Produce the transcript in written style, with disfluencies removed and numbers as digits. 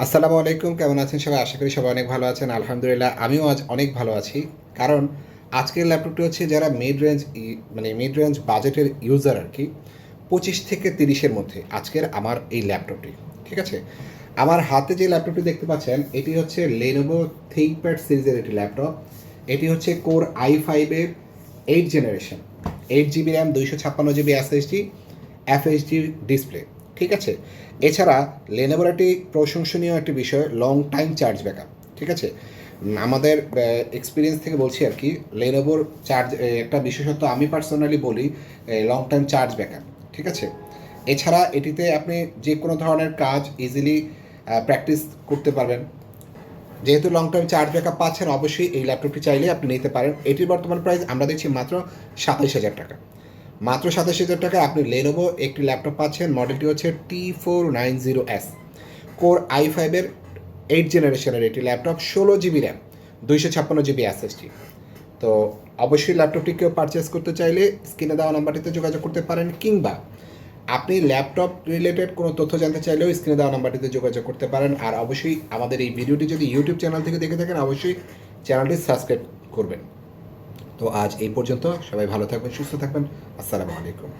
আসসালামু আলাইকুম, কেমন আছেন সবাই? আশা করি সবাই অনেক ভালো আছেন। আলহামদুলিল্লাহ আমিও আজ অনেক ভালো আছি। কারণ আজকের ল্যাপটপটি হচ্ছে যারা মিড রেঞ্জ বাজেটের ইউজার আরকি, ২৫ থেকে ৩০ এর মধ্যে আজকের আমার এই ল্যাপটপটি। ঠিক আছে? আমার হাতে যে ল্যাপটপটি দেখতে পাচ্ছেন এটি হচ্ছে Lenovo ThinkPad সিরিজের একটি ল্যাপটপ। এটি হচ্ছে Core i5 এর 8 generation. 8 GB RAM, 256 GB SSD, FHD display. ঠিক আছে? এছাড়া লেনোভোর একটি প্রশংসনীয় একটি বিষয় লং টাইম চার্জ ব্যাকআপ। ঠিক আছে? আমাদের এক্সপিরিয়েন্স থেকে বলছি আর কি, লেনোভোর একটা বিশেষত্ব আমি পার্সোনালি বলি লং টাইম চার্জ ব্যাকআপ। ঠিক আছে? এছাড়া এটিতে আপনি যে কোনো ধরনের কাজ ইজিলি প্র্যাকটিস করতে পারবেন। যেহেতু লং টাইম চার্জ ব্যাকআপ পাচ্ছেন, অবশ্যই এই ল্যাপটপটি চাইলে আপনি নিতে পারেন। এটির বর্তমান প্রাইস আমরা দেখছি মাত্র ২৭,০০০ টাকা। মাত্র ২৭,০০০ টাকায় আপনি লেনোভো একটি ল্যাপটপ পাচ্ছেন। মডেলটি হচ্ছে T490S, কোর i5 এর 8 জেনারেশনের এটি laptop, 16 GB RAM, 256 GB SSD। তো অবশ্যই ল্যাপটপটি কেউ পারচেস করতে চাইলে স্ক্রিনে দেওয়া নাম্বারটিতে যোগাযোগ করতে পারেন, কিংবা আপনি ল্যাপটপ রিলেটেড কোনো তথ্য জানতে চাইলেও স্ক্রিনে দেওয়া নাম্বারটিতে যোগাযোগ করতে পারেন। আর অবশ্যই আমাদের এই ভিডিওটি যদি ইউটিউব চ্যানেল থেকে দেখে থাকেন, অবশ্যই চ্যানেলটি সাবস্ক্রাইব করবেন। তো আজ এই পর্যন্ত, সবাই ভালো থাকবেন, সুস্থ থাকবেন। আসসালামু আলাইকুম।